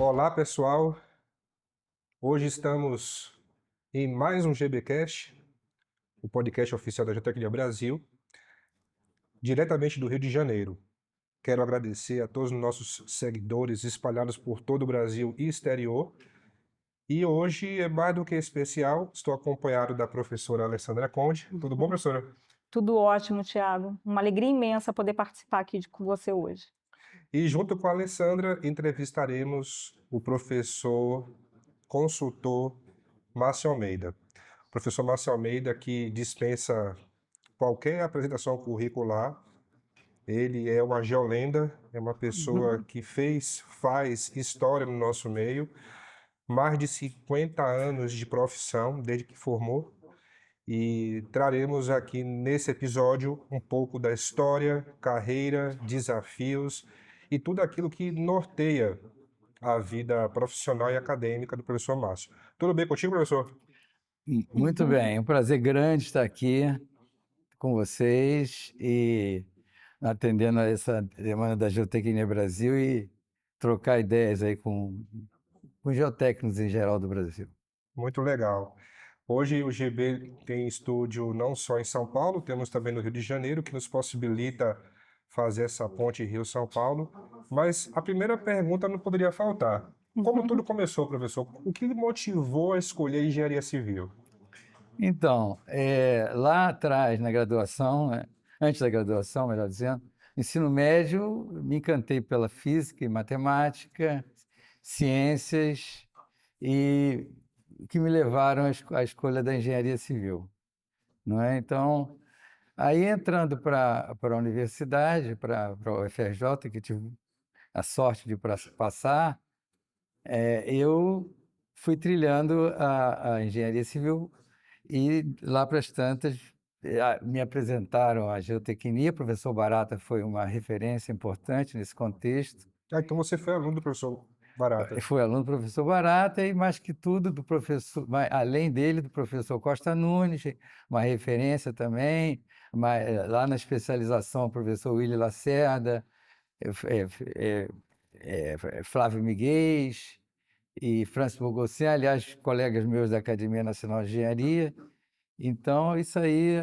Olá, pessoal. Hoje estamos em mais um GBcast, o podcast oficial da Geotecnia Brasil, diretamente do Rio de Janeiro. Quero agradecer a todos os nossos seguidores espalhados por todo o Brasil e exterior. E hoje é mais do que especial, estou acompanhado da professora Alessandra Conde. Tudo bom, professora? Tudo ótimo, Thiago. Uma alegria imensa poder participar aqui com você hoje. E junto com a Alessandra entrevistaremos o professor consultor Márcio Almeida. O professor Márcio Almeida, que dispensa qualquer apresentação curricular, ele é uma geolenda, é uma pessoa que faz história no nosso meio, mais de 50 anos de profissão, desde que formou, e traremos aqui nesse episódio um pouco da história, carreira, desafios e tudo aquilo que norteia a vida profissional e acadêmica do professor Márcio. Tudo bem contigo, professor? Muito bem, é um prazer grande estar aqui com vocês e atendendo a essa demanda da Geotecnia Brasil e trocar ideias aí com geotécnicos em geral do Brasil. Muito legal. Hoje o GB tem estúdio não só em São Paulo, temos também no Rio de Janeiro, que nos possibilita fazer essa ponte Rio-São Paulo. Mas a primeira pergunta não poderia faltar. Como tudo começou, professor? O que lhe motivou a escolher engenharia civil? Então, lá atrás, na graduação, né, antes da graduação, melhor dizendo, ensino médio, me encantei pela física e matemática, ciências, e que me levaram à escolha da engenharia civil, não é? Então, aí entrando para a universidade, para o UFRJ, que tive a sorte de passar, eu fui trilhando a engenharia civil e lá para as tantas me apresentaram a geotecnia. O professor Barata foi uma referência importante nesse contexto. Ah, então você foi aluno do professor Barata. Fui aluno do professor Barata e, mais que tudo, do professor, além dele, do professor Costa Nunes, uma referência também, lá na especialização, o professor Willy Lacerda, eh, eh, Flávio Miguel e Francis Bogossin, aliás, colegas meus da Academia Nacional de Engenharia. Então, isso aí,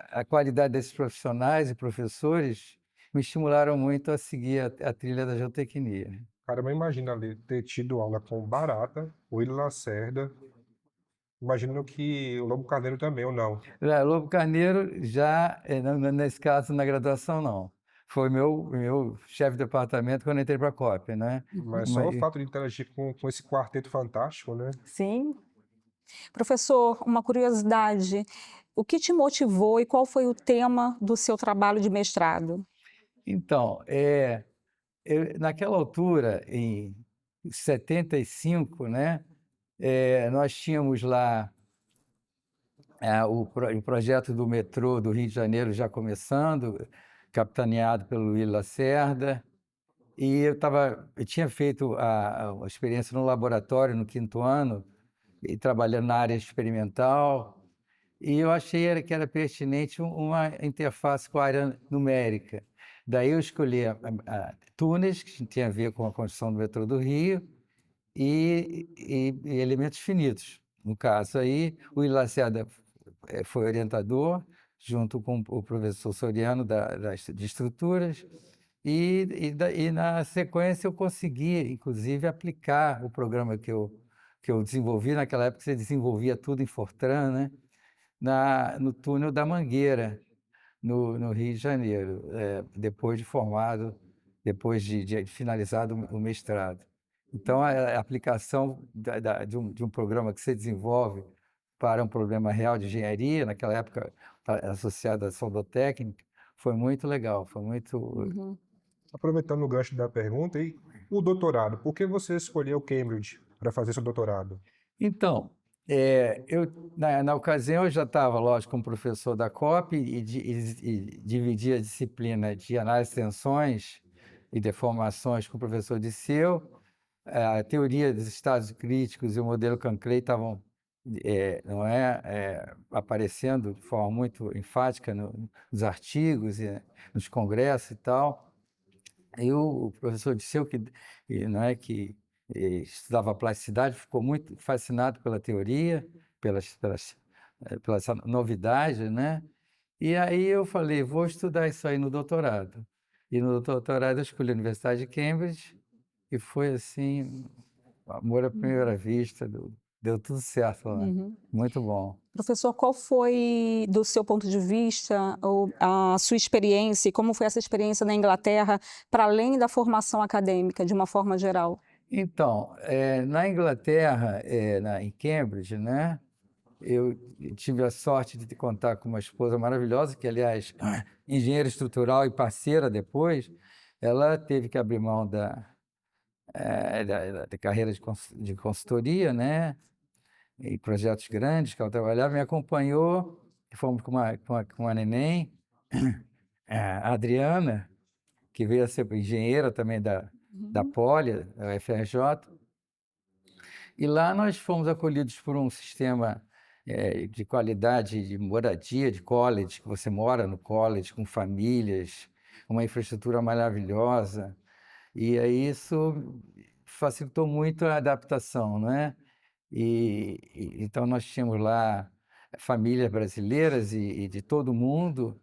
a qualidade desses profissionais e professores me estimularam muito a seguir a trilha da geotecnia, né? Cara, eu imagino ali ter tido aula com o Barata, o Willy Lacerda. Imagino que o Lobo Carneiro também, ou não? Lobo Carneiro já, nesse caso, na graduação, não. Foi meu chefe de departamento quando eu entrei para a COP, né? Mas só o Mas, fato de interagir com esse quarteto fantástico, né? Sim. Professor, uma curiosidade. O que te motivou e qual foi o tema do seu trabalho de mestrado? então, naquela altura, em 75, né, nós tínhamos lá o projeto do metrô do Rio de Janeiro já começando, capitaneado pelo Willy Lacerda, e eu tinha feito a experiência no laboratório no 5º ano, e trabalhando na área experimental, e eu achei que era pertinente uma interface com a área numérica. Daí eu escolhi a túneis, que tinha a ver com a construção do metrô do Rio, e elementos finitos. No caso aí, o Willy Lacerda foi orientador, junto com o professor Soriano de estruturas, e na sequência eu consegui, inclusive, aplicar o programa que eu desenvolvi. Naquela época você desenvolvia tudo em Fortran, né? No túnel da Mangueira, no Rio de Janeiro, depois de formado, depois de finalizado o mestrado. Então, a aplicação de um programa que você desenvolve para um problema real de engenharia, naquela época associado à sondotécnica, foi muito legal, foi muito... Aproveitando o gancho da pergunta, e o doutorado? Por que você escolheu Cambridge para fazer seu doutorado? Então, na ocasião eu já estava, lógico, como professor da COP e dividi a disciplina de análise de tensões e deformações com o professor Disseu. A teoria dos estados críticos e o modelo Canclay estavam, não aparecendo de forma muito enfática nos artigos e nos congressos e tal. E o professor Disseu, não é, que estudava plasticidade, ficou muito fascinado pela teoria, pela essa novidade, né? E aí eu falei, vou estudar isso aí no doutorado. E no doutorado eu escolhi a Universidade de Cambridge e foi assim, amor à primeira vista, deu tudo certo lá. Uhum. Muito bom. Professor, qual foi, do seu ponto de vista, a sua experiência e como foi essa experiência na Inglaterra, para além da formação acadêmica, de uma forma geral? Então, na Inglaterra, em Cambridge, né, eu tive a sorte de contar com uma esposa maravilhosa, que, aliás, engenheira estrutural e parceira depois. Ela teve que abrir mão da carreira de consultoria, né, e projetos grandes que ela trabalhava, me acompanhou, e fomos com uma neném, a Adriana, que veio a ser engenheira também da Poli, da UFRJ. E lá nós fomos acolhidos por um sistema de qualidade de moradia, de college, que você mora no college com famílias, uma infraestrutura maravilhosa. E aí isso facilitou muito a adaptação, né? Então nós tínhamos lá famílias brasileiras e de todo mundo,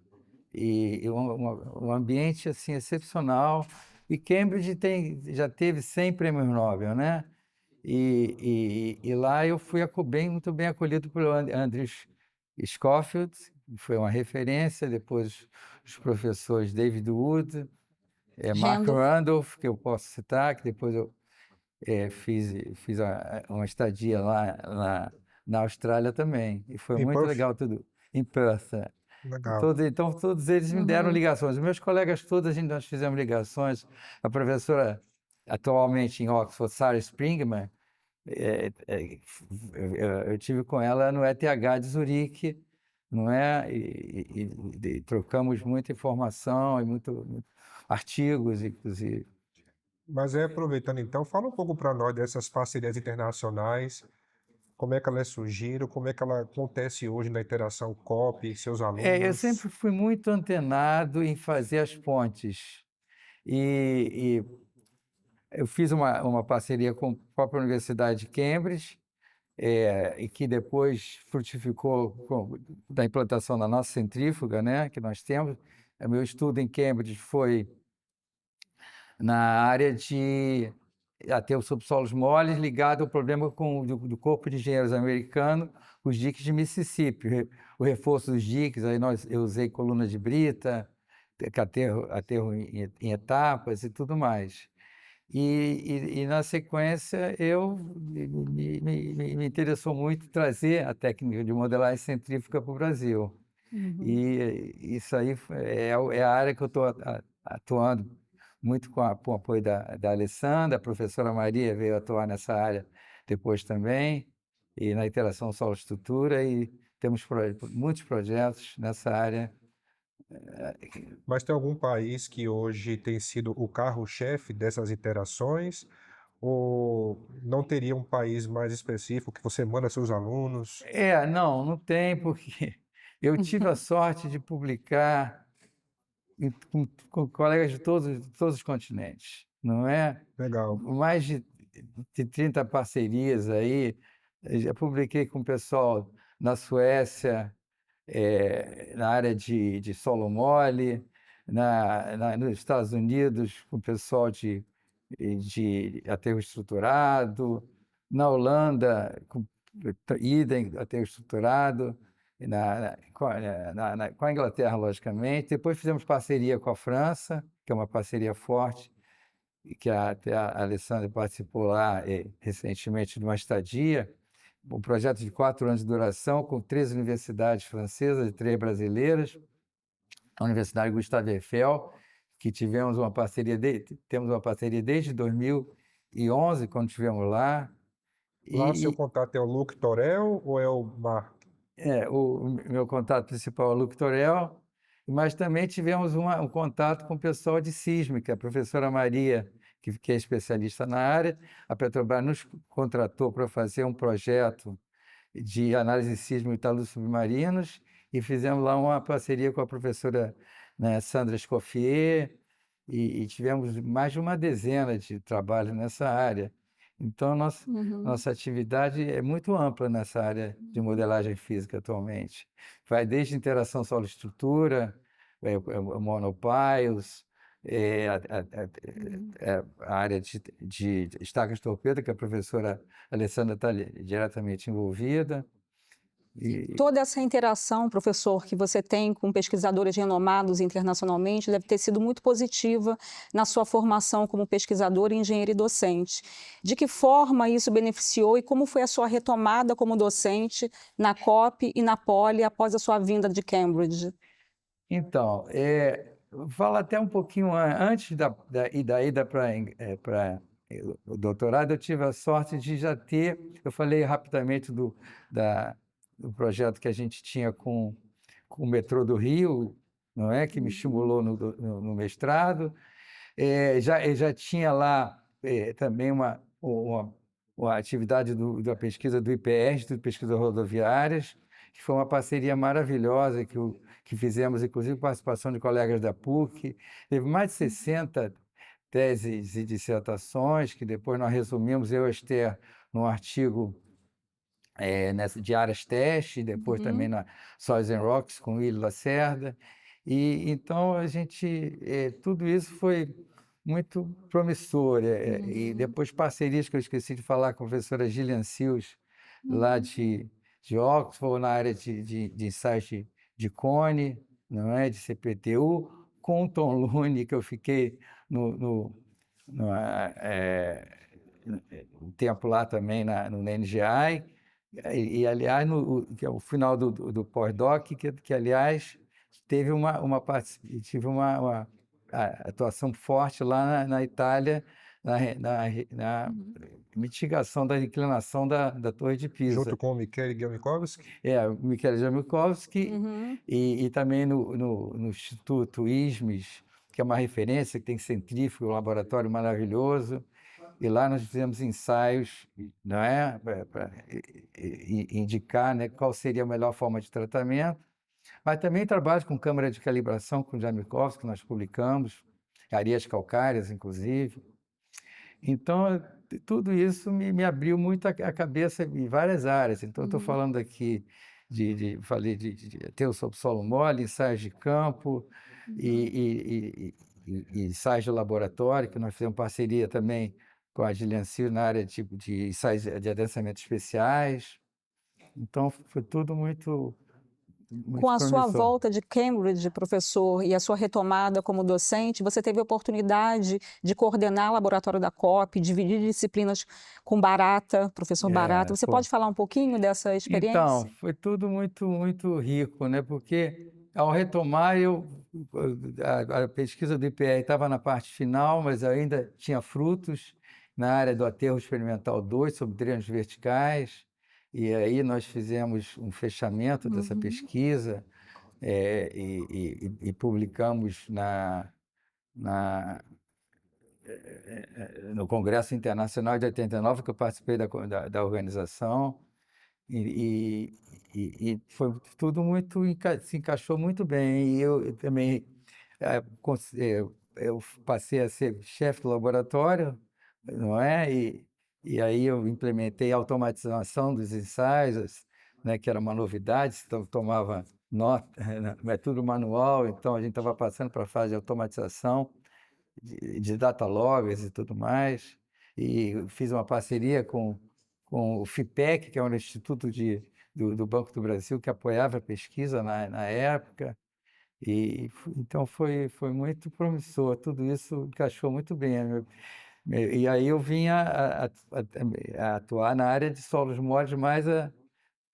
e um ambiente assim excepcional. E Cambridge já teve 100 prêmios Nobel, né? E lá eu fui muito bem acolhido pelo Andrew Schofield, que foi uma referência. Depois os professores David Wood, Mark Randolph. Randolph, que eu posso citar, que depois eu fiz uma estadia lá na Austrália também. E foi Em muito Perth? legal tudo, em Perth. Legal. Então, todos eles me deram Uhum. ligações. Os meus colegas todos, nós fizemos ligações. A professora, atualmente em Oxford, Sarah Springman, eu tive com ela no ETH de Zurique, não é? E trocamos muita informação e muito artigos, inclusive. Mas aproveitando então, fala um pouco para nós dessas parcerias internacionais, como é que elas surgiram, como é que ela acontece hoje na interação COP e seus Eu alunos. sempre fui muito antenado em fazer as pontes. E eu fiz uma parceria com a própria Universidade de Cambridge, e que depois frutificou da implantação da nossa centrífuga, né, que nós temos. O meu estudo em Cambridge foi na área de aterros subsolos moles ligado ao problema do Corpo de Engenheiros americano, os diques de Mississippi, o reforço dos diques. Aí eu usei coluna de brita, aterro em etapas e tudo mais. E na sequência, me interessou muito trazer a técnica de modelagem centrífuga para o Brasil. Uhum. E isso aí é a área que eu estou atuando muito com o apoio da Alessandra. A professora Maria veio atuar nessa área depois também, e na interação solo-estrutura, e temos muitos projetos nessa área. Mas tem algum país que hoje tem sido o carro-chefe dessas interações? Ou não teria um país mais específico que você manda seus alunos? Não tem, porque eu tive a sorte de publicar com colegas de todos os continentes, não é? Legal. Mais de 30 parcerias aí. Eu já publiquei com o pessoal na Suécia, na área de solo mole, nos Estados Unidos, com o pessoal de aterro estruturado, na Holanda, idem, aterro estruturado, com a Inglaterra, logicamente. Depois fizemos parceria com a França, que é uma parceria forte, e que até a Alessandra participou lá recentemente de uma estadia, um projeto de 4 anos de duração, com 3 universidades francesas e 3 brasileiras, a Universidade Gustave Eiffel, que temos uma parceria desde 2011, quando estivemos lá. Lá seu E, contato é o Luke Torel ou é o Mark? o meu contato principal é o Luc Torel, mas também tivemos um contato com o pessoal de sísmica, a professora Maria, que é especialista na área. A Petrobras nos contratou para fazer um projeto de análise sísmica de taludes submarinos, e fizemos lá uma parceria com a professora, né, Sandra Escoffier, e tivemos mais de uma dezena de trabalhos nessa área. Então, Uhum. nossa atividade é muito ampla nessa área de modelagem física atualmente. Vai desde interação solo-estrutura, monopiles, a área de estacas torpedo, que a professora Alessandra está diretamente envolvida. Toda essa interação, professor, que você tem com pesquisadores renomados internacionalmente deve ter sido muito positiva na sua formação como pesquisador, engenheiro e docente. De que forma isso beneficiou e como foi a sua retomada como docente na COP e na Poli após a sua vinda de Cambridge? Então, fala até um pouquinho antes da ida para o doutorado, eu tive a sorte de já ter, eu falei rapidamente do projeto que a gente tinha com o metrô do Rio, não é, que me estimulou no mestrado. Eu já tinha lá também uma atividade da pesquisa do IPR, Instituto de Pesquisas Rodoviárias, que foi uma parceria maravilhosa que fizemos, inclusive, participação de colegas da PUC. Teve mais de 60 teses e dissertações, que depois nós resumimos, eu e a Esther, num artigo de áreas teste, depois também na Soils and Rocks com o Willy Lacerda. E então tudo isso foi muito promissor. E depois parcerias que eu esqueci de falar com a professora Gillian Sills, lá de Oxford, na área de ensaios de cone, não é? De CPTU, com o Tom Lune, que eu fiquei no, um tempo lá também no NGI. Aliás, que é o final do pós-doc, que aliás, teve tive uma atuação forte lá na Itália, na mitigação da inclinação da Torre de Junto Pisa. com o Michele Gelmikovsky. O Michele Jamikowski Uhum. e também no Instituto ISMES, que é uma referência, que tem centrífugo, um laboratório maravilhoso. E lá nós fizemos ensaios, não é, para indicar, né, qual seria a melhor forma de tratamento, mas também trabalho com câmara de calibração com o Jamikowski, que nós publicamos, areias calcárias, inclusive. Então, tudo isso me abriu muito a cabeça em várias áreas. Então, eu estou falando aqui falei de ter o subsolo mole, ensaios de campo e ensaios de laboratório, que nós fizemos parceria também com a Gillian Silva na área de ensaios de adensamento especiais. Então, foi tudo muito Com a sua promissor. volta de Cambridge, professor, e a sua retomada como docente, você teve a oportunidade de coordenar o laboratório da COP, dividir disciplinas com Barata, professor Barata. Você Pô. pode falar um pouquinho dessa Então, experiência? foi tudo muito, muito rico, né? Porque ao retomar, a pesquisa do IPR estava na parte final, mas ainda tinha frutos na área do aterro experimental 2 sobre drenos verticais. E aí nós fizemos um fechamento dessa pesquisa e publicamos no Congresso Internacional de 89, que eu participei da organização. E foi tudo muito, se encaixou muito bem. E eu também eu passei a ser chefe do laboratório, não é? E aí eu implementei a automatização dos ensaios, né, que era uma novidade, então tomava nota, é tudo manual, então a gente estava passando para a fase de automatização de data loggers e tudo mais. E fiz uma parceria com o FIPEC, que é um instituto do Banco do Brasil, que apoiava a pesquisa na época. Então foi muito promissor, tudo isso encaixou muito bem. E aí eu vim a atuar na área de solos moles,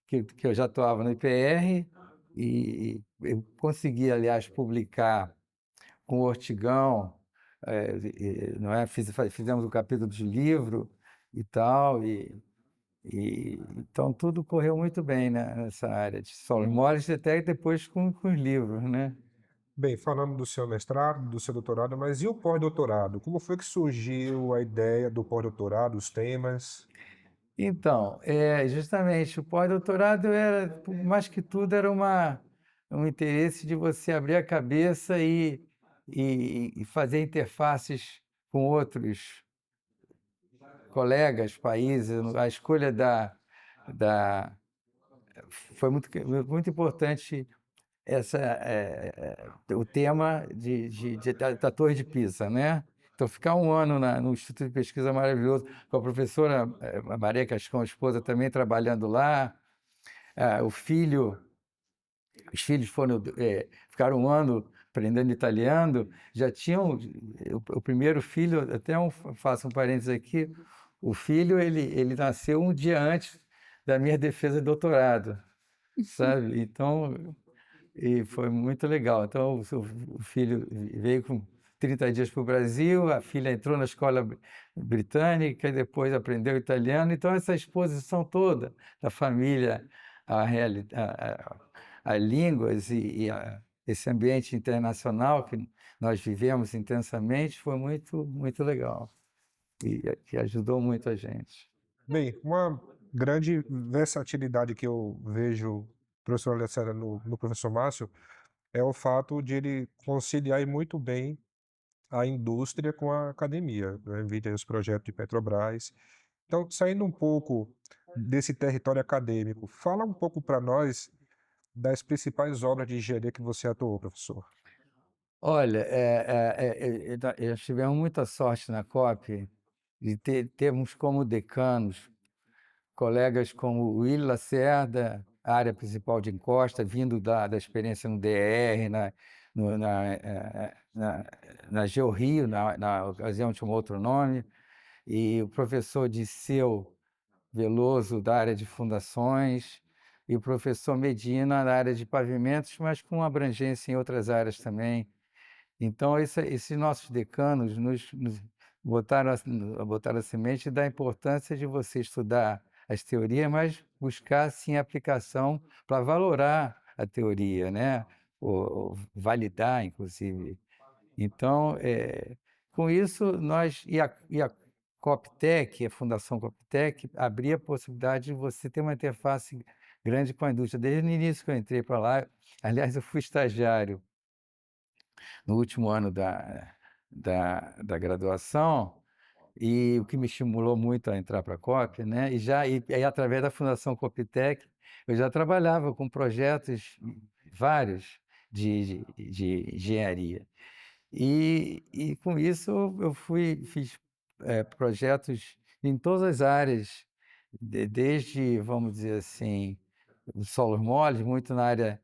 que eu já atuava no IPR, e eu consegui, aliás, publicar com o Ortigão, não é? Fizemos o capítulo de livro e tal, então tudo correu muito bem, né, nessa área de solos moles, até depois com os livros, né? Bem, falando do seu mestrado, do seu doutorado, mas e o pós-doutorado? Como foi que surgiu a ideia do pós-doutorado, os temas? Então, justamente, o pós-doutorado era, por mais que tudo, era um interesse de você abrir a cabeça e fazer interfaces com colegas, países, a escolha da foi muito importante o tema da Torre de Pisa, né? Então, ficar um ano no Instituto de Pesquisa maravilhoso, com a professora Maria Cascão, a esposa, também trabalhando lá, o filho, os filhos ficaram um ano aprendendo italiano, já tinham o primeiro filho, faço um parênteses aqui, o filho ele nasceu um dia antes da minha defesa de doutorado, sabe? Então, e foi muito legal. Então, o filho veio com 30 dias para o Brasil, a filha entrou na escola britânica e depois aprendeu italiano. Então, essa exposição toda da família a línguas esse ambiente internacional que nós vivemos intensamente foi muito, muito legal e que ajudou muito a gente. Bem, uma grande versatilidade que eu vejo, professor Alessandra, no professor Márcio, é o fato de ele conciliar e muito bem a indústria com a academia, né, vide aí os projetos de Petrobras. Então, saindo um pouco desse território acadêmico, fala um pouco para nós das principais obras de engenharia que você atuou, professor. Olha, nós tivemos muita sorte na COP de termos como decanos colegas como o Will Lacerda, a área principal de encosta, vindo da experiência no DR, no, na, na GeoRio, na ocasião tinha um outro nome, e o professor Disseu Veloso, da área de fundações, e o professor Medina, da área de pavimentos, mas com abrangência em outras áreas também. Então, esses nossos decanos nos botaram a semente da importância de você estudar as teorias, mas buscar, sim, a aplicação para valorar a teoria, né? Ou validar, inclusive. Então, com isso, e a Coptec, a Fundação Coptec, abria a possibilidade de você ter uma interface grande com a indústria. Desde o início que eu entrei para lá, aliás, eu fui estagiário no último ano da graduação, e o que me estimulou muito a entrar para a COP, né? E através da Fundação Coptec, eu já trabalhava com projetos vários de engenharia. E com isso eu fiz projetos em todas as áreas, desde, vamos dizer assim, solos moles, muito na área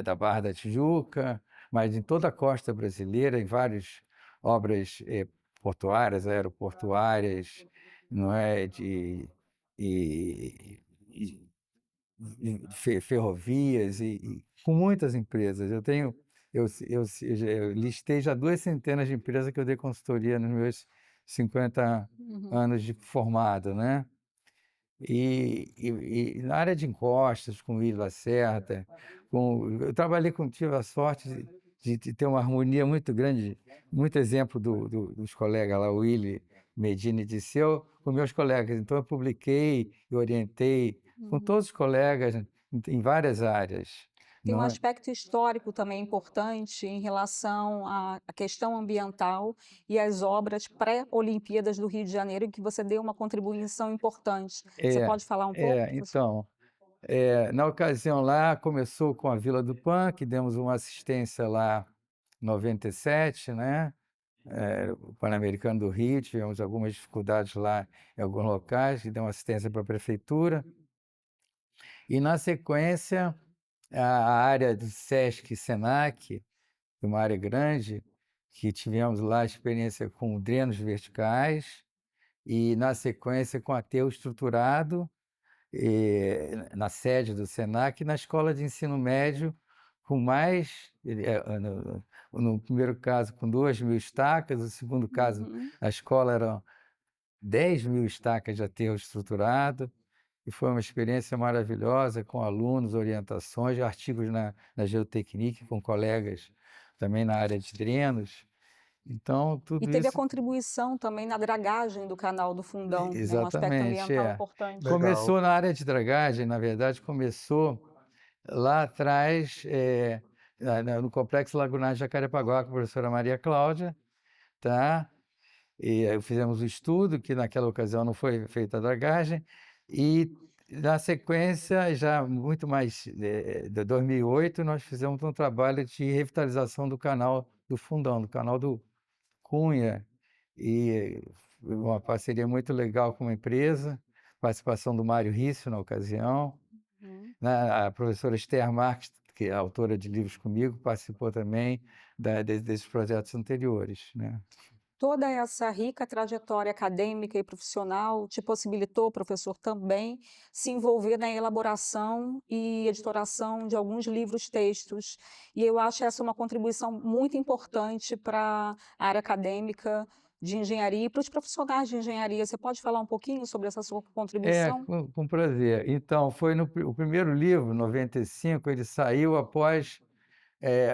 da Barra da Tijuca, mas em toda a costa brasileira, em várias obras portuárias, aeroportuárias, não é, e, e- ferrovias e com muitas empresas. Eu listei já 200 de empresas que eu dei consultoria nos meus 50 Uhum. anos de formado, né? E na área de encostas, com o Will Lacerda, eu tive a sorte de ter uma harmonia muito grande, muito exemplo dos colegas lá, o Willy Medina e Disseu, com meus colegas. Então, eu publiquei e orientei com Uhum. todos os colegas em várias áreas. Tem um Não é? aspecto histórico também importante em relação à questão ambiental e às obras pré-Olimpíadas do Rio de Janeiro, em que você deu uma contribuição importante. Você É, pode falar um pouco, professor? então, na ocasião lá, começou com a Vila do Pan, que demos uma assistência lá em 97, né? O Pan-Americano do Rio, tivemos algumas dificuldades lá em alguns locais, que deu assistência para a prefeitura. E, na sequência, a área do SESC e SENAC, uma área grande, que tivemos lá experiência com drenos verticais, e, na sequência, com aterro estruturado, na sede do SENAC, e na escola de ensino médio, com mais, no primeiro caso, com 2.000 estacas, no segundo caso, Uhum. a escola eram 10.000 estacas de aterro estruturado, e foi uma experiência maravilhosa, com alunos, orientações, artigos na Geotecnique, com colegas também na área de drenos. Então, E tudo teve a isso, contribuição também na dragagem do Canal do Fundão, né, um aspecto exatamente, ambiental importante. Legal. Começou na área de dragagem, na verdade, começou lá atrás, no Complexo Lagunar de Jacarepaguá, com a professora Maria Cláudia, tá? E aí fizemos o estudo, que naquela ocasião não foi feita a dragagem, e na sequência, já muito mais, de 2008, nós fizemos um trabalho de revitalização do canal do Fundão, do canal do Cunha, e foi uma parceria muito legal com uma empresa, participação do Mário Risso na ocasião, Uhum. né, a professora Esther Marques, que é autora de livros comigo, participou também desses projetos anteriores, né. Toda essa rica trajetória acadêmica e profissional te possibilitou, professor, também se envolver na elaboração e editoração de alguns livros-textos. E eu acho essa uma contribuição muito importante para a área acadêmica de engenharia e para os profissionais de engenharia. Você pode falar um pouquinho sobre essa sua É, contribuição? com prazer. Então, foi o primeiro livro, 95, ele saiu após,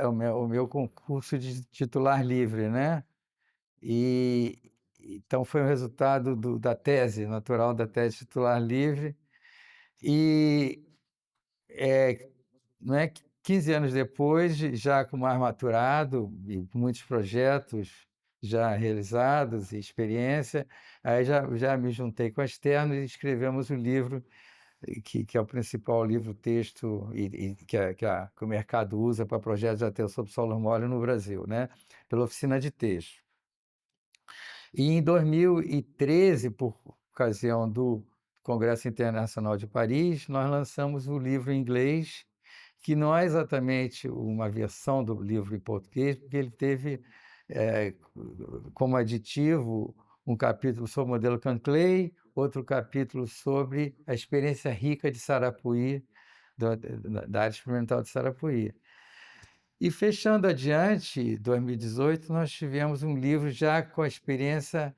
o meu concurso de titular livre, né. E então foi o resultado da tese, natural da tese titular livre, e, eh, não é, 15 anos depois, já com mais maturado e com muitos projetos já realizados e experiência, aí já me juntei com a Externo e escrevemos o livro, que é o principal livro-texto e que o mercado usa para projetos de aterro sobre solo mole no Brasil, né, pela Oficina de Texto. E em 2013, por ocasião do Congresso Internacional de Paris, nós lançamos o livro em inglês, que não é exatamente uma versão do livro em português, porque ele teve, eh, como aditivo um capítulo sobre o modelo Canclay, outro capítulo sobre a experiência rica de Sarapuí, da área experimental de Sarapuí. E fechando adiante, 2018, nós tivemos um livro já com a experiência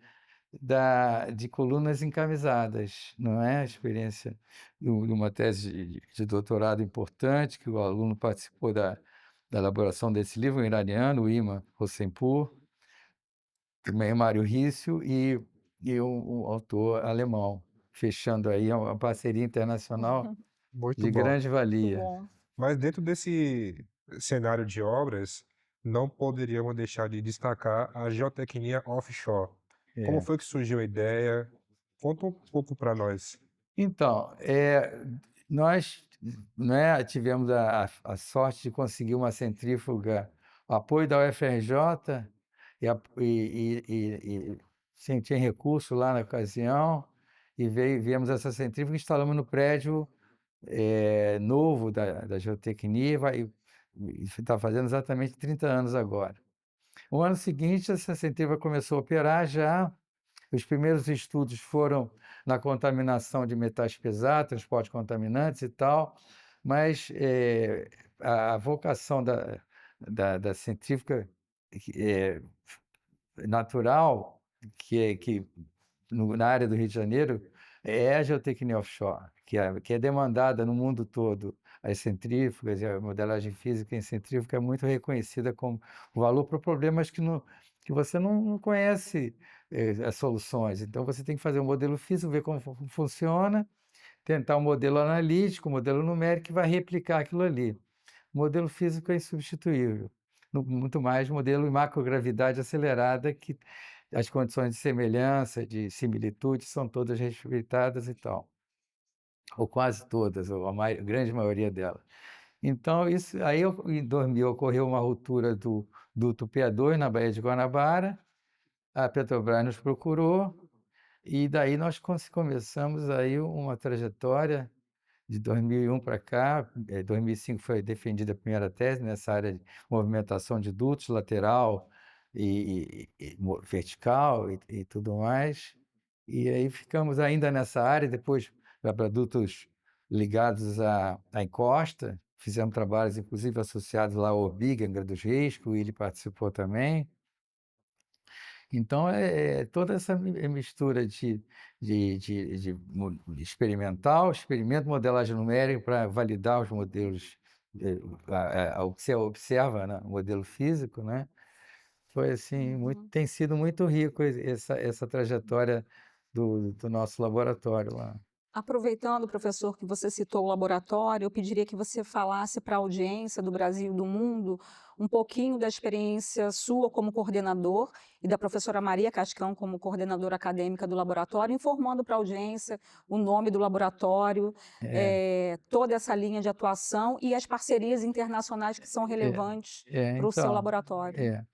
de colunas encamisadas, não é? A experiência de uma tese de doutorado importante, que o aluno participou da elaboração desse livro, um iraniano, o Iman Hosseimpour, também Mário Risso e um autor alemão, fechando aí uma parceria internacional Muito de bom. grande Muito valia. bom. Mas dentro desse cenário de obras, não poderíamos deixar de destacar a geotecnia offshore. Como É. foi que surgiu a ideia? Conta um pouco para nós. Então, nós, né, tivemos a sorte de conseguir uma centrífuga, o apoio da UFRJ e sim, tinha recurso lá na ocasião, e viemos essa centrífuga e instalamos no prédio, novo da geotecnia, e está fazendo exatamente 30 anos agora. No ano seguinte, essa centrífuga começou a operar já. Os primeiros estudos foram na contaminação de metais pesados, transporte de contaminantes e tal, mas, a vocação da científica, eh, natural, que na área do Rio de Janeiro, é a geotecnia offshore, que é demandada no mundo todo. As centrífugas e a modelagem física em centrífuga é muito reconhecida como valor para problemas que você não conhece, as soluções. Então você tem que fazer um modelo físico, ver como funciona, tentar um modelo analítico, um modelo numérico que vai replicar aquilo ali. O modelo físico é insubstituível, muito mais modelo em macrogravidade acelerada, que as condições de semelhança, de similitude, são todas respeitadas e tal, ou quase todas, ou a grande maioria delas. Então isso aí, em 2000 ocorreu uma ruptura do duto PA2 na Baía de Guanabara, a Petrobras nos procurou, e daí nós começamos aí uma trajetória de 2001 para cá. 2005 foi defendida a primeira tese nessa área de movimentação de dutos lateral e vertical e tudo mais. E aí ficamos ainda nessa área, depois para dutos ligados à encosta, fizemos trabalhos inclusive associados lá ao Orbiga, em Angra dos Reis, que o Willy participou também. Então, toda essa mistura de experimental, experimento, modelagem numérica para validar os modelos, o que você observa, né, o modelo físico, né, foi assim, Uhum. tem sido muito rico essa trajetória do nosso laboratório lá. Aproveitando, professor, que você citou o laboratório, eu pediria que você falasse para a audiência do Brasil e do mundo um pouquinho da experiência sua como coordenador e da professora Maria Cascão como coordenadora acadêmica do laboratório, informando para a audiência o nome do laboratório, É, toda essa linha de atuação e as parcerias internacionais que são relevantes para o seu então, laboratório. é.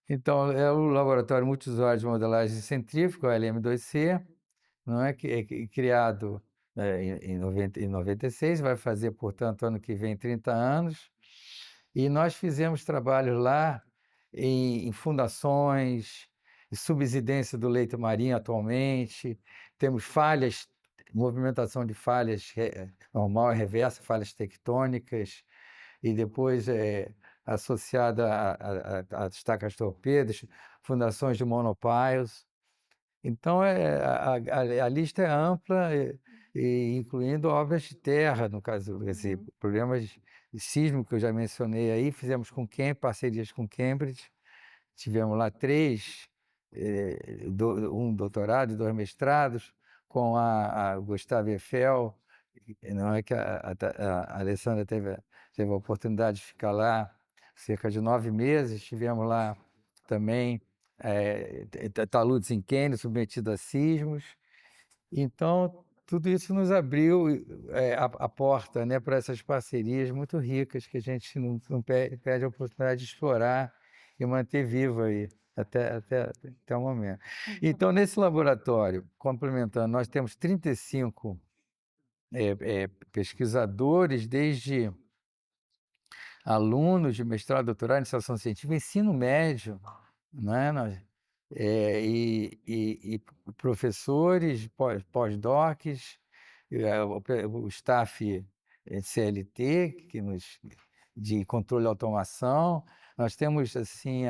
Então, é o Laboratório Multiusuário de Modelagem Centrífuga, o LM2C, não é, que é criado em 96, vai fazer, portanto, ano que vem 30 anos, e nós fizemos trabalhos lá em fundações, em subsidência do leito marinho atualmente, temos falhas, movimentação de falhas normal e reversa, falhas tectônicas, e depois associada a estacas torpedos, fundações de monopiles. Então, a lista é ampla, e incluindo obras de terra, no caso, esse problemas sísmicos que eu já mencionei aí, fizemos com parcerias com Cambridge, tivemos lá 3, um doutorado e 2 mestrados, com a Gustave Eiffel, não é que a Alessandra teve a oportunidade de ficar lá cerca de 9 meses, estivemos lá também, taludes em Quênia, submetido a sismos. Então, tudo isso nos abriu a porta, né, para essas parcerias muito ricas que a gente não perde a oportunidade de explorar e manter viva aí até o momento. Então, nesse laboratório, complementando, nós temos 35 pesquisadores, desde alunos de mestrado, doutorado, iniciação científica, ensino médio, né? E professores, pós-docs, o staff CLT, de controle e automação. Nós temos, assim,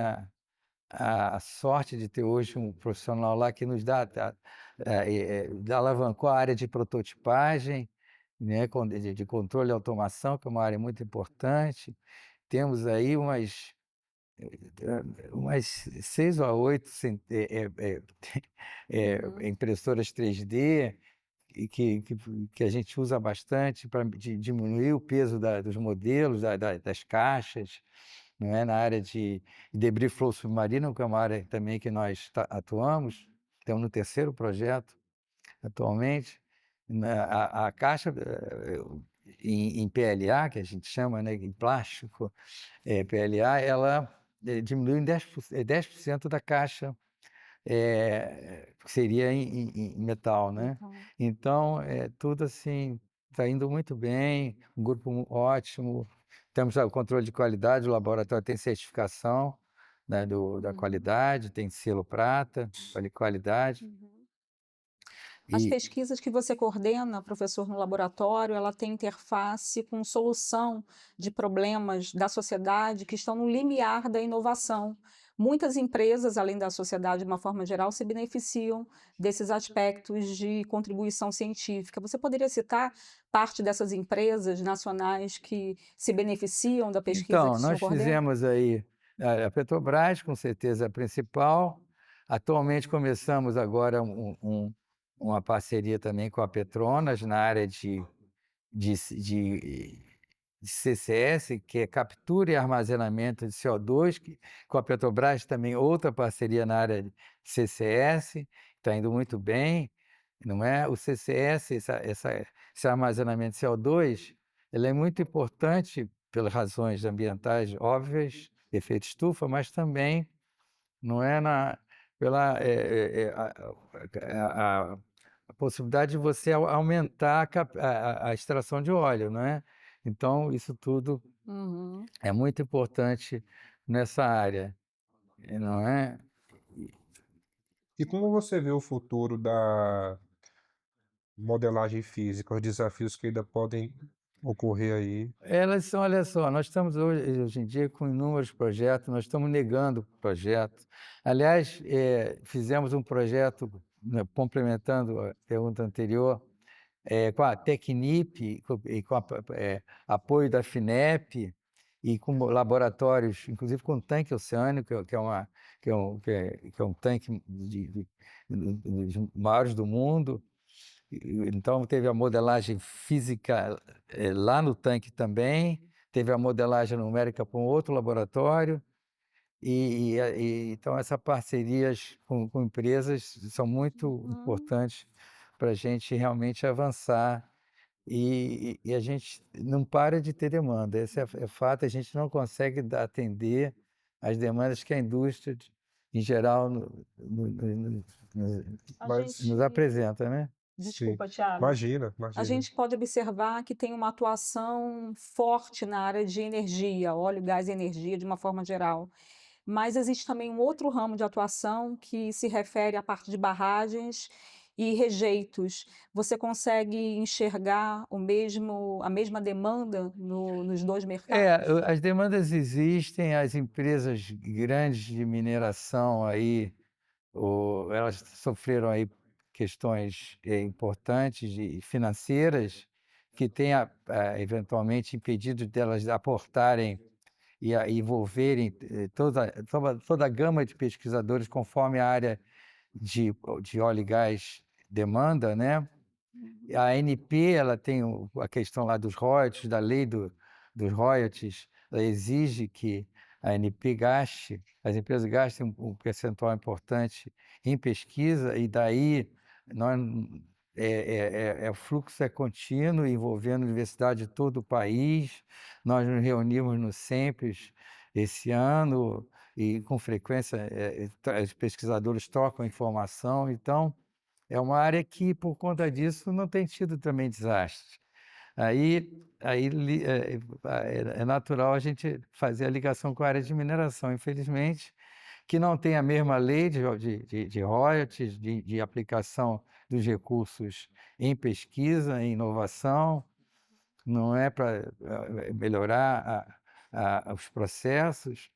a sorte de ter hoje um profissional lá que nos alavancou a área de prototipagem, né, de controle e automação, que é uma área muito importante. Temos aí umas 6 ou 8 impressoras 3D que a gente usa bastante para diminuir o peso dos modelos, das caixas, não é? Na área de debris flow submarino, que é uma área também que nós atuamos, estamos no 3º projeto atualmente. A caixa em PLA, que a gente chama, né, em plástico, PLA, ela diminuiu em 10% da caixa, que seria em metal, né? Então, tudo assim, está indo muito bem, um grupo ótimo, temos o controle de qualidade, o laboratório tem certificação, né, da qualidade, tem selo prata, qualidade. As E, pesquisas que você coordena, professor, no laboratório, ela tem interface com solução de problemas da sociedade que estão no limiar da inovação. Muitas empresas, além da sociedade de uma forma geral, se beneficiam desses aspectos de contribuição científica. Você poderia citar parte dessas empresas nacionais que se beneficiam da pesquisa que então, o senhor nós coordena? fizemos aí a Petrobras, com certeza a principal. Atualmente começamos agora uma parceria também com a Petronas na área de, de, de CCS, que é captura e armazenamento de CO2, com a Petrobras também outra parceria na área de CCS, está indo muito bem, não é? O CCS, esse armazenamento de CO2, ele é muito importante pelas razões ambientais óbvias, efeito estufa, mas também não é pela a possibilidade de você aumentar a extração de óleo, não é? Então, isso tudo Uhum. é muito importante nessa área, não é? E como você vê o futuro da modelagem física, os desafios que ainda podem ocorrer aí? Olha só, nós estamos hoje em dia com inúmeros projetos, nós estamos negando projetos. Aliás, fizemos um projeto, né, complementando a pergunta anterior, com a Tecnip e com apoio da FINEP e com laboratórios, inclusive com tanque oceânico, que é um tanque dos maiores do mundo, Então, teve a modelagem física lá no tanque também, teve a modelagem numérica para um outro laboratório, então essas parcerias com empresas são muito importantes para a gente realmente avançar e a gente não para de ter demanda, esse é fato, a gente não consegue atender as demandas que a indústria, em geral, A Mas, nos gente apresenta, né? sim, Desculpa, Thiago. imagina, A imagina. gente pode observar que tem uma atuação forte na área de energia, óleo, gás e energia, de uma forma geral. Mas existe também um outro ramo de atuação que se refere à parte de barragens e rejeitos. Você consegue enxergar a mesma demanda nos 2 mercados? As demandas existem, as empresas grandes de mineração aí, elas sofreram aí questões importantes e financeiras que têm eventualmente impedido delas aportarem e envolverem toda a gama de pesquisadores conforme a área de óleo e gás demanda, né? A ANP, ela tem a questão lá dos royalties, da lei dos royalties, ela exige que a ANP gaste, as empresas gastem um percentual importante em pesquisa, e daí nós, o fluxo é contínuo, envolvendo a universidade de todo o país. Nós nos reunimos no SEMPES esse ano, e com frequência os pesquisadores trocam informação, então é uma área que, por conta disso, não tem tido também desastres. É natural a gente fazer a ligação com a área de mineração, infelizmente, que não tem a mesma lei de royalties, de aplicação dos recursos em pesquisa, em inovação, não é para melhorar os processos.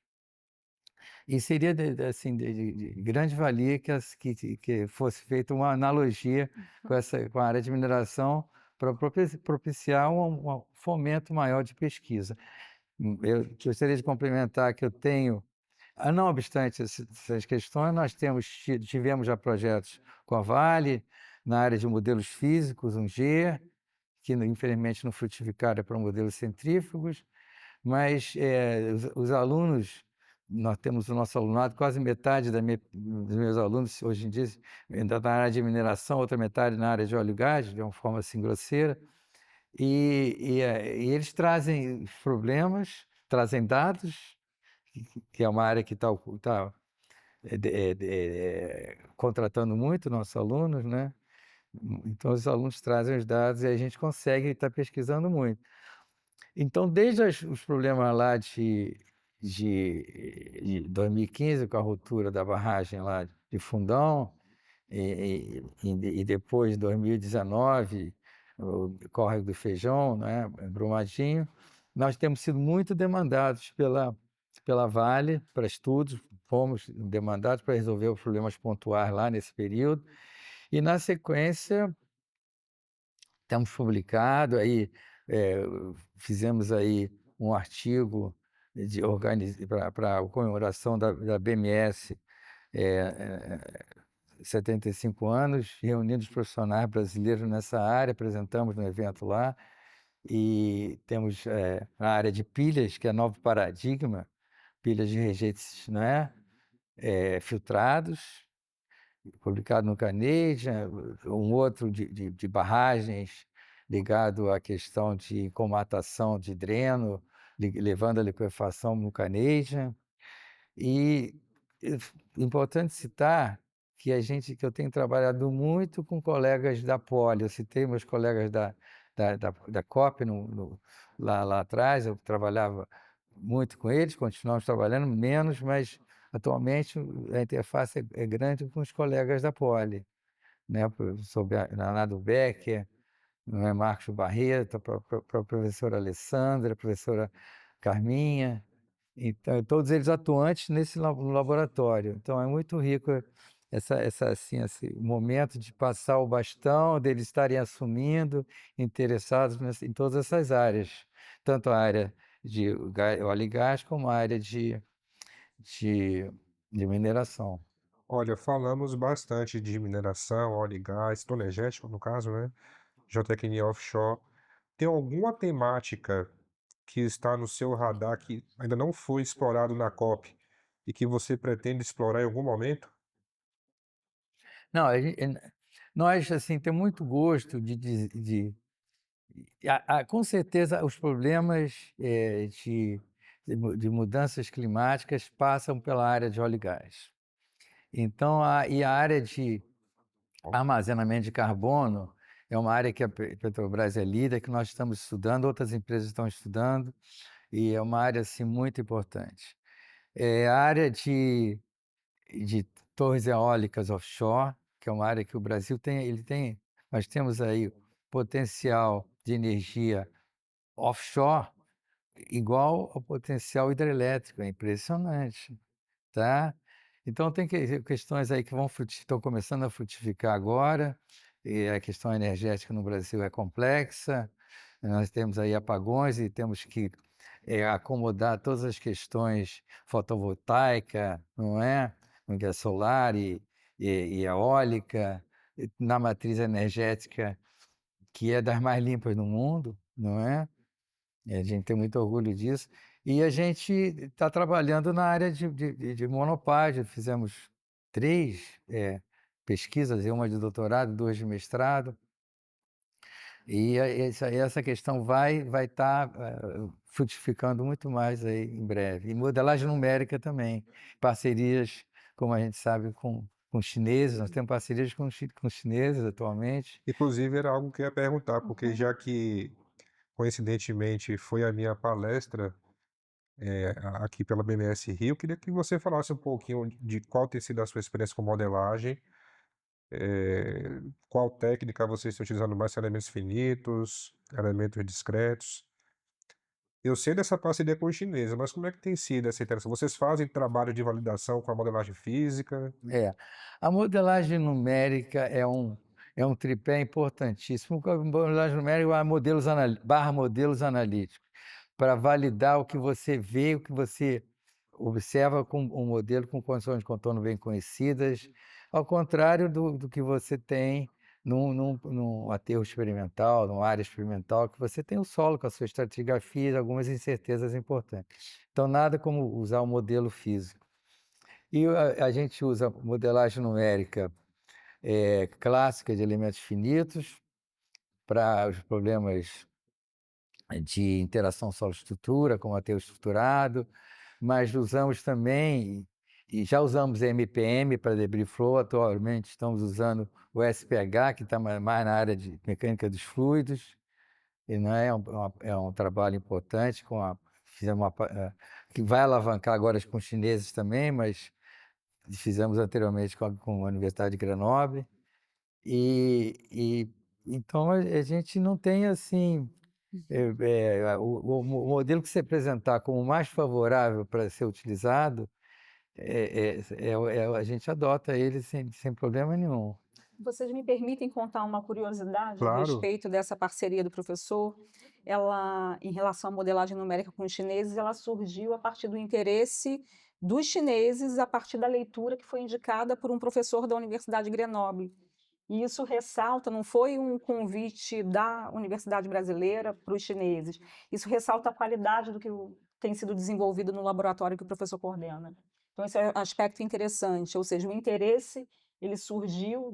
E seria assim, de grande valia que fosse feita uma analogia com a área de mineração para propiciar um fomento maior de pesquisa. Eu gostaria de complementar que eu tenho, não obstante essas questões, nós tivemos já projetos com a Vale, na área de modelos físicos, 1G, que infelizmente não frutificaram para modelos centrífugos, mas os alunos, nós temos o nosso alunado, quase metade dos meus alunos hoje em dia ainda na área de mineração, outra metade na área de óleo e gás, de uma forma assim grosseira, e eles trazem problemas, trazem dados, que é uma área que está contratando muito nossos alunos, né? Então os alunos trazem os dados e a gente consegue estar pesquisando muito. Então, desde os problemas lá de 2015, com a ruptura da barragem lá de Fundão, e depois, 2019, o Córrego do Feijão, né, Brumadinho, nós temos sido muito demandados pela Vale para estudos, fomos demandados para resolver os problemas pontuais lá nesse período, e na sequência temos publicado aí, fizemos aí um artigo para a comemoração da BMS, 75 anos, reunindo os profissionais brasileiros nessa área, apresentamos no evento lá, e temos a área de pilhas, que é novo paradigma, pilhas de rejeitos, né, filtrados, publicado no Canadian, um outro de barragens ligado à questão de comatação de dreno, levando a liquefação no Canadian. E é importante citar que eu tenho trabalhado muito com colegas da Poli. Eu citei meus colegas da COP lá atrás, eu trabalhava muito com eles, continuamos trabalhando menos, mas atualmente a interface é grande com os colegas da Poli, né? O professor Leonardo Becker, não é, Marcos Barreto, a professora Alessandra, a professora Carminha, então, todos eles atuantes no laboratório. Então, é muito rico assim, esse momento de passar o bastão, deles estarem assumindo, interessados em todas essas áreas, tanto a área de óleo e gás, como a área de mineração. Olha, falamos bastante de mineração, óleo e gás, energético no caso, né? Geotecnia offshore. Tem alguma temática que está no seu radar que ainda não foi explorado na COP e que você pretende explorar em algum momento? Não, nós, assim, temos muito gosto com certeza os problemas de mudanças climáticas passam pela área de óleo e gás. Então, a área de armazenamento de carbono é uma área que a Petrobras é líder, que nós estamos estudando, outras empresas estão estudando, e é uma área assim, muito importante. A área de torres eólicas offshore, que é uma área que o Brasil nós temos aí potencial de energia offshore igual ao potencial hidrelétrico, é impressionante, tá? Então tem questões aí que estão começando a frutificar agora, e a questão energética no Brasil é complexa, nós temos aí apagões e temos que acomodar todas as questões fotovoltaica, não é? Que é solar e eólica, na matriz energética, que é das mais limpas do mundo, não é? E a gente tem muito orgulho disso. E a gente está trabalhando na área de monopólio. Fizemos 3 pesquisas, uma de doutorado, 2 de mestrado. E essa questão vai estar frutificando muito mais aí em breve. E modelagem numérica também. Parcerias, como a gente sabe, com chineses. Nós temos parcerias com chineses atualmente. Inclusive, era algo que eu ia perguntar, porque já que, coincidentemente, foi a minha palestra aqui pela BMS Rio, queria que você falasse um pouquinho de qual tem sido a sua experiência com modelagem, qual técnica você está utilizando mais, se elementos finitos, elementos discretos. Eu sei dessa parceria com os chineses, mas como é que tem sido essa interação? Vocês fazem trabalho de validação com a modelagem física? É, a modelagem numérica é um tripé importantíssimo. A modelagem numérica é modelos analíticos, para validar o que você vê, o que você observa com um modelo com condições de contorno bem conhecidas, ao contrário do que você tem num aterro experimental, numa área experimental, que você tem o solo com a sua estratigrafia e algumas incertezas importantes. Então, nada como usar o modelo físico. E a gente usa modelagem numérica clássica de elementos finitos para os problemas de interação solo-estrutura, como aterro estruturado, mas usamos também, e já usamos MPM para debris flow, atualmente estamos usando o SPH, que está mais na área de mecânica dos fluidos, e não é um trabalho importante, fizemos que vai alavancar agora com os chineses também, mas fizemos anteriormente com a Universidade de Grenoble, e então a gente não tem assim, o modelo que se apresentar como mais favorável para ser utilizado, a gente adota ele sem problema nenhum. Vocês me permitem contar uma curiosidade a Claro. respeito dessa parceria do professor? Ela, em relação à modelagem numérica com os chineses, ela surgiu a partir do interesse dos chineses, a partir da leitura que foi indicada por um professor da Universidade de Grenoble. E isso ressalta, não foi um convite da Universidade Brasileira para os chineses, isso ressalta a qualidade do que tem sido desenvolvido no laboratório que o professor coordena. Então, esse é um aspecto interessante, ou seja, o interesse ele surgiu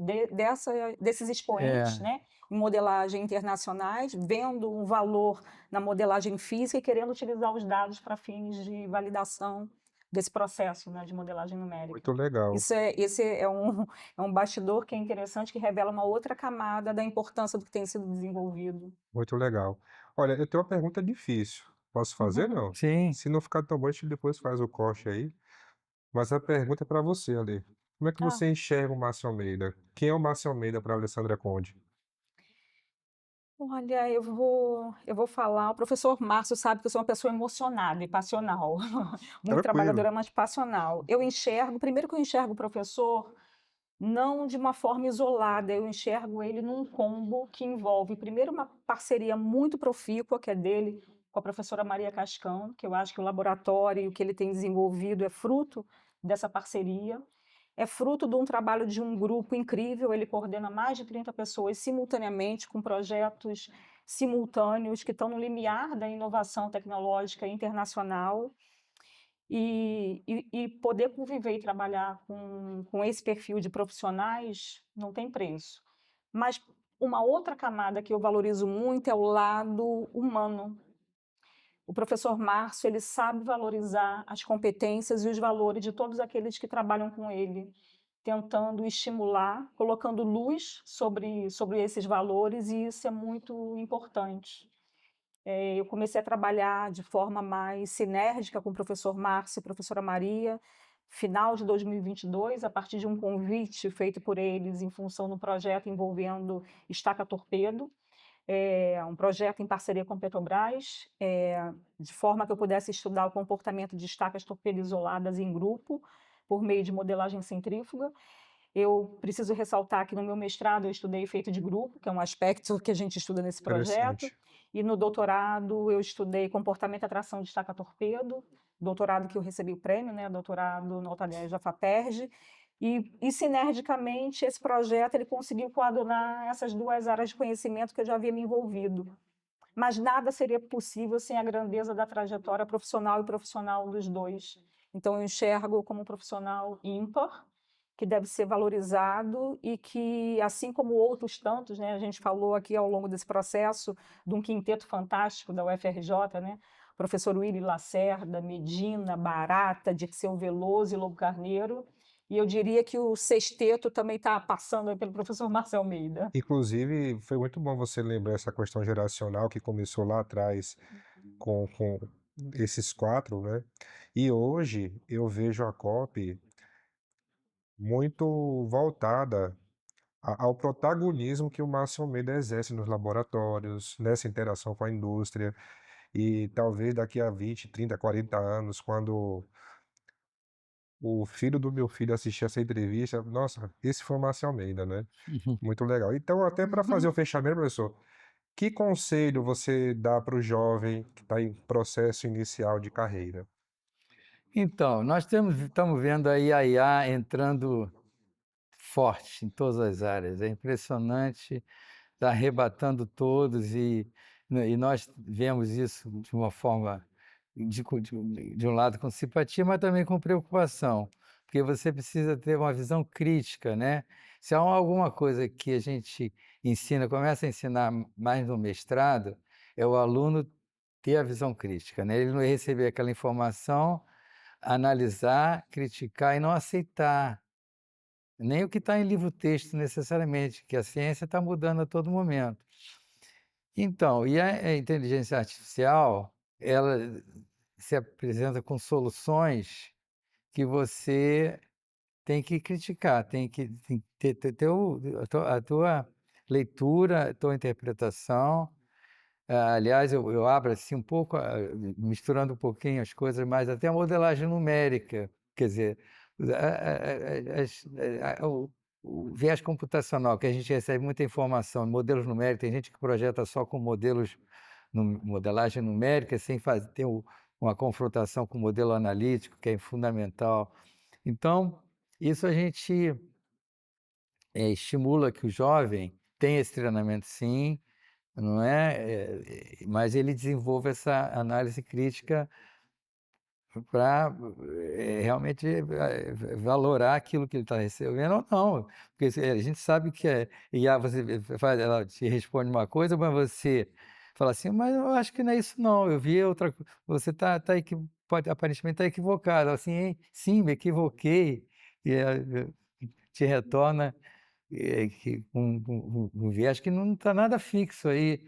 desses expoentes, É, né, em modelagem internacionais, vendo um valor na modelagem física e querendo utilizar os dados para fins de validação desse processo, né, de modelagem numérica. Muito legal, Esse é um bastidor que é interessante, que revela uma outra camada da importância do que tem sido desenvolvido. muito legal. Olha, eu tenho uma pergunta difícil. Posso fazer, Uhum. não? sim. Se não ficar tão bom, a gente depois faz o corte aí. Mas a pergunta é para você, Ale. Como é que Ah, você enxerga o Márcio Almeida? Quem é o Márcio Almeida para a Alessandra Conde? olha, eu vou falar, o professor Márcio sabe que eu sou uma pessoa emocionada e passional, muito Tranquilo. trabalhadora, mas passional. Eu enxergo, primeiro que eu enxergo o professor não de uma forma isolada, eu enxergo ele num combo que envolve, primeiro, uma parceria muito profícua, que é dele com a professora Maria Cascão, que eu acho que o laboratório e o que ele tem desenvolvido é fruto dessa parceria. é fruto de um trabalho de um grupo incrível. Ele coordena mais de 30 pessoas simultaneamente, com projetos simultâneos que estão no limiar da inovação tecnológica internacional. E poder conviver e trabalhar com esse perfil de profissionais não tem preço. Mas uma outra camada que eu valorizo muito é o lado humano. O professor Márcio, ele sabe valorizar as competências e os valores de todos aqueles que trabalham com ele, tentando estimular, colocando luz sobre esses valores, e isso é muito importante. Eu comecei a trabalhar de forma mais sinérgica com o professor Márcio e a professora Maria, final de 2022, a partir de um convite feito por eles em função do projeto envolvendo Estaca Torpedo, um projeto em parceria com a Petrobras, de forma que eu pudesse estudar o comportamento de estacas torpedo isoladas em grupo, por meio de modelagem centrífuga. Eu preciso ressaltar que no meu mestrado eu estudei efeito de grupo, que é um aspecto que a gente estuda nesse projeto, Interessante. e no doutorado eu estudei comportamento e atração de estaca torpedo, doutorado que eu recebi o prêmio, né, doutorado no Altair da FAPERJ, e sinergicamente esse projeto ele conseguiu coadunar essas duas áreas de conhecimento que eu já havia me envolvido. Mas nada seria possível sem a grandeza da trajetória profissional e profissional dos dois. Então eu enxergo como um profissional ímpar, que deve ser valorizado e que, assim como outros tantos, né, a gente falou aqui ao longo desse processo de um quinteto fantástico da UFRJ, né, professor Willy Lacerda, Medina, Barata, Dirceu Veloso e Lobo Carneiro, e eu diria que o sexteto também está passando aí pelo professor Márcio Almeida. Inclusive, foi muito bom você lembrar essa questão geracional que começou lá atrás com esses quatro, né? E hoje eu vejo a COP muito voltada ao protagonismo que o Márcio Almeida exerce nos laboratórios, nessa interação com a indústria. E talvez daqui a 20, 30, 40 anos, quando o filho do meu filho assistir essa entrevista, nossa, esse foi o Márcio Almeida, né? Muito legal. Então, até para fazer o fechamento, professor, que conselho você dá para o jovem que está em processo inicial de carreira? Então, estamos vendo aí a IA entrando forte em todas as áreas. É impressionante, está arrebatando todos e nós vemos isso de uma forma de um lado com simpatia, mas também com preocupação, porque você precisa ter uma visão crítica, né? Se há alguma coisa que a gente começa a ensinar mais no mestrado, é o aluno ter a visão crítica, né? Ele não receber aquela informação, analisar, criticar e não aceitar nem o que está em livro-texto necessariamente, que a ciência está mudando a todo momento. Então, e a inteligência artificial, ela se apresenta com soluções que você tem que criticar, tem que ter a tua leitura, a tua interpretação. Aliás, eu abro assim um pouco, misturando um pouquinho as coisas, mas até a modelagem numérica, quer dizer, o viés computacional, que a gente recebe muita informação, modelos numéricos, tem gente que projeta só com modelagem numérica, sem ter uma confrontação com o modelo analítico, que é fundamental. Então, isso a gente estimula que o jovem tenha esse treinamento, sim, não é? Mas ele desenvolve essa análise crítica para realmente valorar aquilo que ele está recebendo ou não. Porque a gente sabe que IA, ela te responde uma coisa, mas você fala assim, mas eu acho que não é isso não, eu vi outra coisa. Você pode aparentemente estar equivocado. Assim, "Hein, sim, me equivoquei", e te retorna um viés que não está nada fixo aí,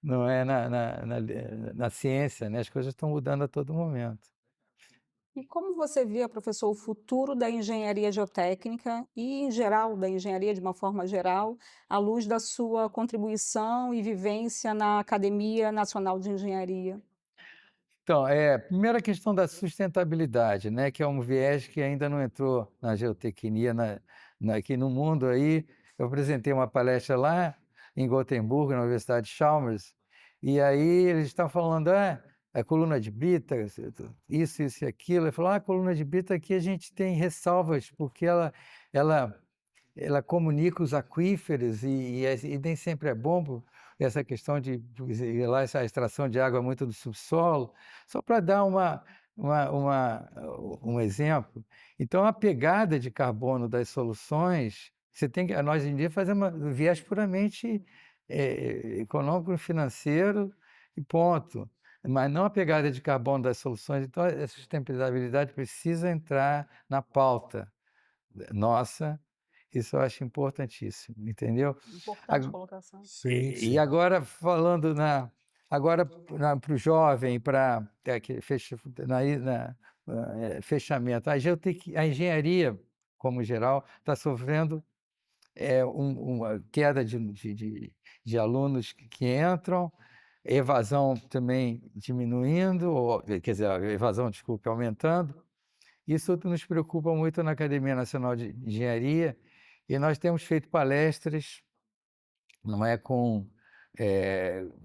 não é na ciência, né? As coisas estão mudando a todo momento. E como você vê, professor, o futuro da engenharia geotécnica e, em geral, da engenharia de uma forma geral, à luz da sua contribuição e vivência na Academia Nacional de Engenharia? Então, primeiro a questão da sustentabilidade, né, que é um viés que ainda não entrou na geotecnia, aqui no mundo aí. Eu apresentei uma palestra lá em Gotemburgo, na Universidade Chalmers, e aí eles estão falando, a coluna de brita, isso e aquilo. Ele falou, a coluna de brita aqui a gente tem ressalvas, porque ela comunica os aquíferos e nem sempre é bom essa questão de lá essa extração de água muito do subsolo, só para dar um exemplo. Então, a pegada de carbono das soluções, você tem que, nós, hoje em dia, fazemos um viés puramente econômico, financeiro e ponto. Mas não a pegada de carbono das soluções. Então, a sustentabilidade precisa entrar na pauta nossa. Isso eu acho importantíssimo, entendeu? Importante colocação. Sim, E sim. agora falando agora para o jovem, para fechamento, a engenharia, como geral, está sofrendo uma queda de alunos que entram, evasão também diminuindo, quer dizer, a evasão, desculpe, aumentando. Isso nos preocupa muito na Academia Nacional de Engenharia, e nós temos feito palestras, não é, com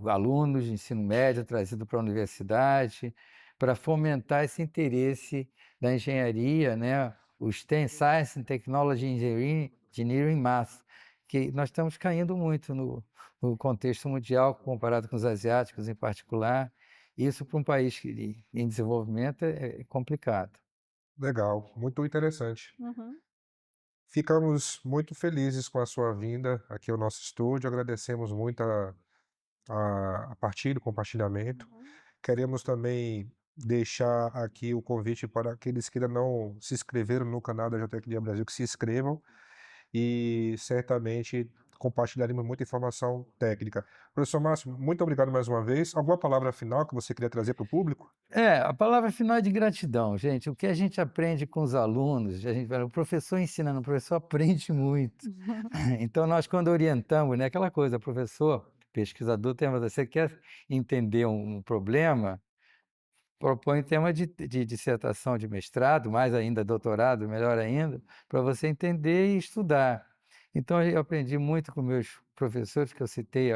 alunos de ensino médio trazido para a universidade, para fomentar esse interesse da engenharia, né? O STEM, Science and Technology Engineering Math, que nós estamos caindo muito no contexto mundial, comparado com os asiáticos em particular. Isso para um país em desenvolvimento é complicado. Legal, muito interessante. Uhum. Ficamos muito felizes com a sua vinda aqui ao nosso estúdio, agradecemos muito a partilha, o compartilhamento. Queremos também deixar aqui o convite para aqueles que ainda não se inscreveram no canal da Geotecnia Brasil, que se inscrevam e certamente compartilharemos muita informação técnica. Professor Márcio, muito obrigado mais uma vez. Alguma palavra final que você queria trazer para o público? A palavra final é de gratidão, gente. O que a gente aprende com os alunos, o professor ensinando, o professor aprende muito. Então, nós, quando orientamos, né, aquela coisa, professor, pesquisador, você quer entender um problema, propõe tema de dissertação de mestrado, mais ainda doutorado, melhor ainda, para você entender e estudar. Então, eu aprendi muito com meus professores, que eu citei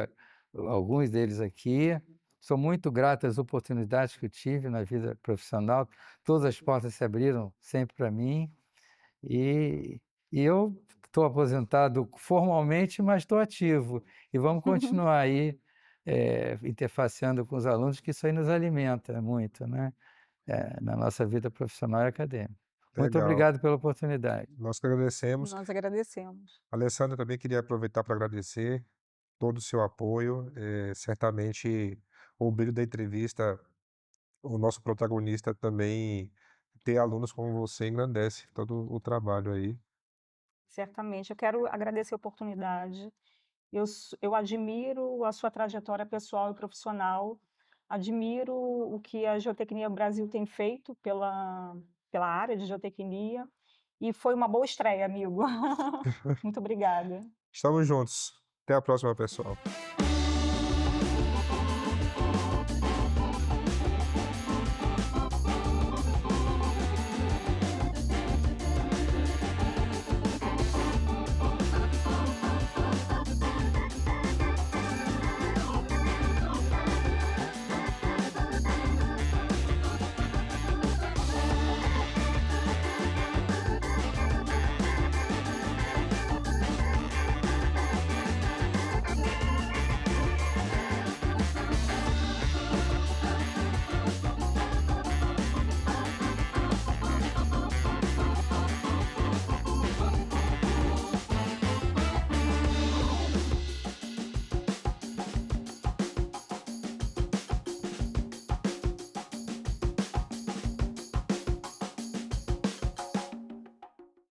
alguns deles aqui. Sou muito grato às oportunidades que eu tive na vida profissional. Todas as portas se abriram sempre para mim. E, e eu estou aposentado formalmente, mas estou ativo. E vamos continuar aí interfaceando com os alunos, que isso aí nos alimenta muito, né? Na nossa vida profissional e acadêmica. Muito Legal. obrigado pela oportunidade. Nós que agradecemos. Nós agradecemos. Alessandra, também queria aproveitar para agradecer todo o seu apoio. Certamente o brilho da entrevista, o nosso protagonista também, ter alunos como você engrandece todo o trabalho aí. Certamente. Eu quero agradecer a oportunidade. Eu admiro a sua trajetória pessoal e profissional, admiro o que a Geotecnia Brasil tem feito pela área de geotecnia, e foi uma boa estreia, amigo. Muito obrigada. Estamos juntos. Até a próxima, pessoal.